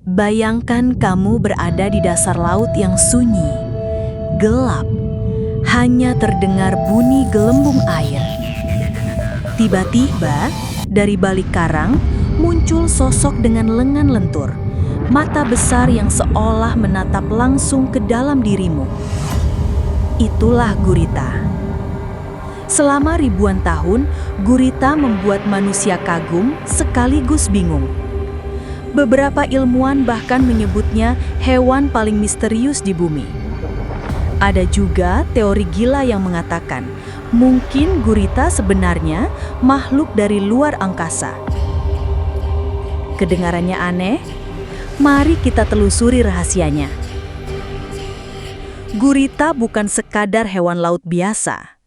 Bayangkan kamu berada di dasar laut yang sunyi, gelap, hanya terdengar bunyi gelembung air. Tiba-tiba, dari balik karang, muncul sosok dengan lengan lentur, mata besar yang seolah menatap langsung ke dalam dirimu. Itulah gurita. Selama ribuan tahun, gurita membuat manusia kagum sekaligus bingung. Beberapa ilmuwan bahkan menyebutnya hewan paling misterius di bumi. Ada juga teori gila yang mengatakan, mungkin gurita sebenarnya makhluk dari luar angkasa. Kedengarannya aneh? Mari kita telusuri rahasianya. Gurita bukan sekadar hewan laut biasa.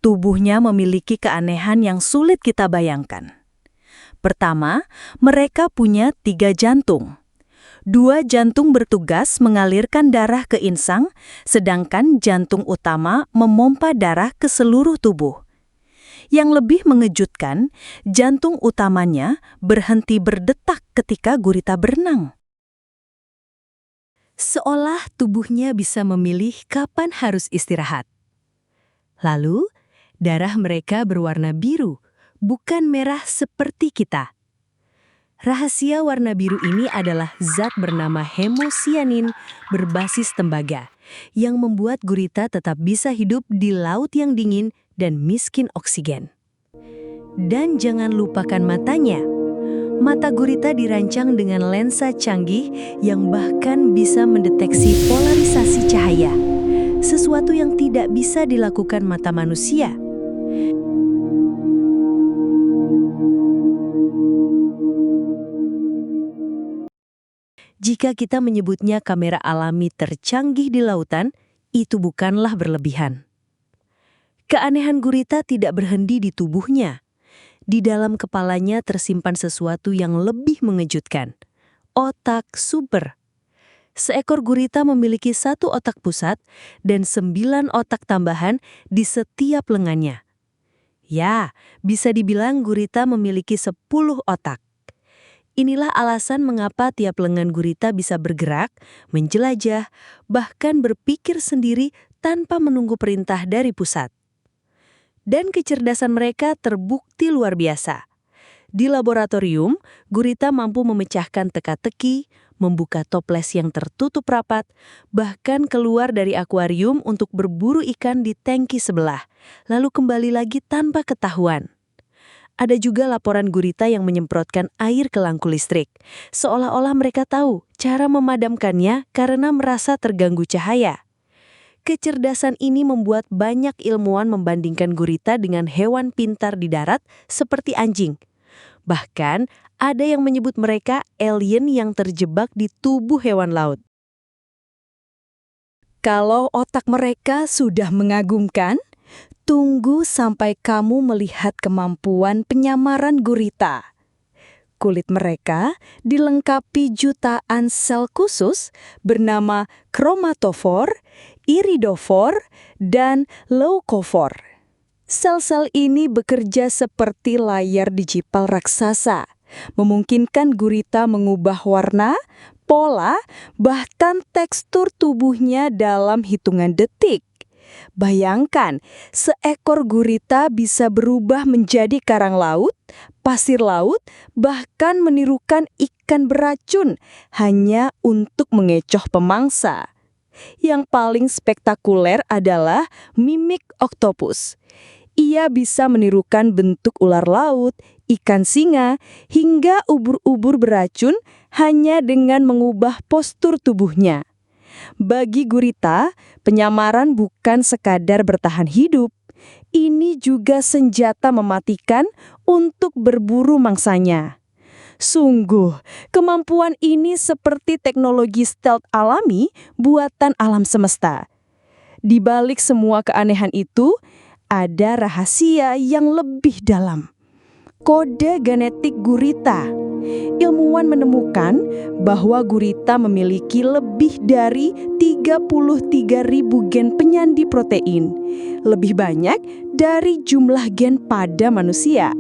Tubuhnya memiliki keanehan yang sulit kita bayangkan. Pertama, mereka punya 3 jantung. 2 jantung bertugas mengalirkan darah ke insang, sedangkan jantung utama memompa darah ke seluruh tubuh. Yang lebih mengejutkan, jantung utamanya berhenti berdetak ketika gurita berenang. Seolah tubuhnya bisa memilih kapan harus istirahat. Lalu, darah mereka berwarna biru, bukan merah seperti kita. Rahasia warna biru ini adalah zat bernama hemosianin berbasis tembaga yang membuat gurita tetap bisa hidup di laut yang dingin dan miskin oksigen. Dan jangan lupakan matanya. Mata gurita dirancang dengan lensa canggih yang bahkan bisa mendeteksi polarisasi cahaya, sesuatu yang tidak bisa dilakukan mata manusia. Jika kita menyebutnya kamera alami tercanggih di lautan, itu bukanlah berlebihan. Keanehan gurita tidak berhenti di tubuhnya. Di dalam kepalanya tersimpan sesuatu yang lebih mengejutkan. Otak super. Seekor gurita memiliki 1 otak pusat dan 9 otak tambahan di setiap lengannya. Ya, bisa dibilang gurita memiliki 10 otak. Inilah alasan mengapa tiap lengan gurita bisa bergerak, menjelajah, bahkan berpikir sendiri tanpa menunggu perintah dari pusat. Dan kecerdasan mereka terbukti luar biasa. Di laboratorium, gurita mampu memecahkan teka-teki, membuka toples yang tertutup rapat, bahkan keluar dari akuarium untuk berburu ikan di tangki sebelah, lalu kembali lagi tanpa ketahuan. Ada juga laporan gurita yang menyemprotkan air ke lampu listrik, seolah-olah mereka tahu cara memadamkannya karena merasa terganggu cahaya. Kecerdasan ini membuat banyak ilmuwan membandingkan gurita dengan hewan pintar di darat seperti anjing. Bahkan, ada yang menyebut mereka alien yang terjebak di tubuh hewan laut. Kalau otak mereka sudah mengagumkan, tunggu sampai kamu melihat kemampuan penyamaran gurita. Kulit mereka dilengkapi jutaan sel khusus bernama kromatofor, iridofor, dan leukofor. Sel-sel ini bekerja seperti layar digital raksasa, memungkinkan gurita mengubah warna, pola, bahkan tekstur tubuhnya dalam hitungan detik. Bayangkan, seekor gurita bisa berubah menjadi karang laut, pasir laut, bahkan menirukan ikan beracun hanya untuk mengecoh pemangsa. Yang paling spektakuler adalah mimik oktopus. Ia bisa menirukan bentuk ular laut, ikan singa, hingga ubur-ubur beracun hanya dengan mengubah postur tubuhnya. Bagi gurita, penyamaran bukan sekadar bertahan hidup. Ini juga senjata mematikan untuk berburu mangsanya. Sungguh, kemampuan ini seperti teknologi stealth alami buatan alam semesta. Di balik semua keanehan itu, ada rahasia yang lebih dalam. Kode genetik gurita. Ilmuwan menemukan bahwa gurita memiliki lebih dari 33.000 gen penyandi protein, lebih banyak dari jumlah gen pada manusia.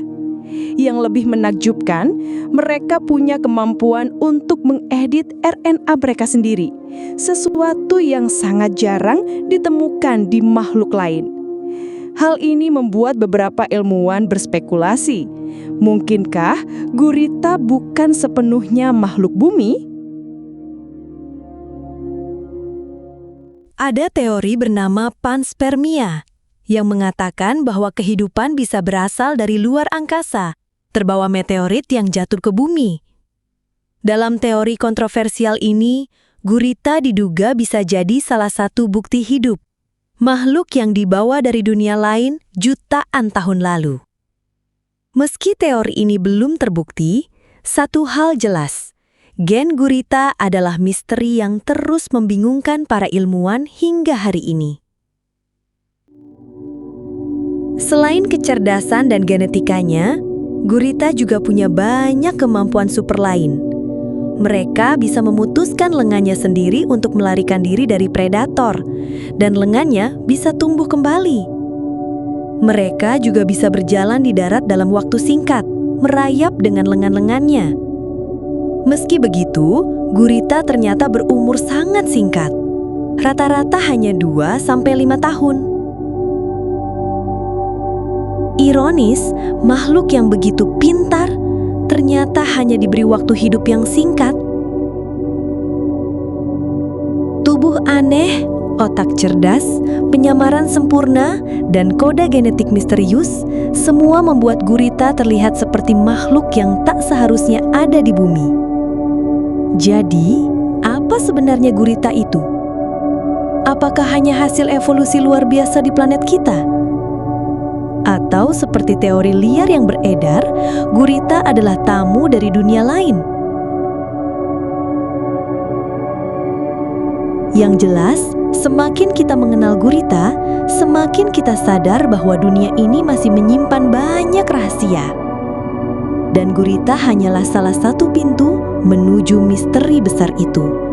Yang lebih menakjubkan, mereka punya kemampuan untuk mengedit RNA mereka sendiri, sesuatu yang sangat jarang ditemukan di makhluk lain. Hal ini membuat beberapa ilmuwan berspekulasi, mungkinkah gurita bukan sepenuhnya makhluk bumi? Ada teori bernama panspermia yang mengatakan bahwa kehidupan bisa berasal dari luar angkasa, terbawa meteorit yang jatuh ke bumi. Dalam teori kontroversial ini, gurita diduga bisa jadi salah satu bukti hidup, makhluk yang dibawa dari dunia lain jutaan tahun lalu. Meski teori ini belum terbukti, satu hal jelas, gen gurita adalah misteri yang terus membingungkan para ilmuwan hingga hari ini. Selain kecerdasan dan genetikanya, gurita juga punya banyak kemampuan super lain. Mereka bisa memutuskan lengannya sendiri untuk melarikan diri dari predator, dan lengannya bisa tumbuh kembali. Mereka juga bisa berjalan di darat dalam waktu singkat, merayap dengan lengan-lengannya. Meski begitu, gurita ternyata berumur sangat singkat. Rata-rata hanya 2-5 tahun. Ironis, makhluk yang begitu pintar ternyata hanya diberi waktu hidup yang singkat. Tubuh aneh, otak cerdas, penyamaran sempurna, dan kode genetik misterius, semua membuat gurita terlihat seperti makhluk yang tak seharusnya ada di bumi. Jadi, apa sebenarnya gurita itu? Apakah hanya hasil evolusi luar biasa di planet kita? Atau seperti teori liar yang beredar, gurita adalah tamu dari dunia lain? Yang jelas, semakin kita mengenal gurita, semakin kita sadar bahwa dunia ini masih menyimpan banyak rahasia. Dan gurita hanyalah salah satu pintu menuju misteri besar itu.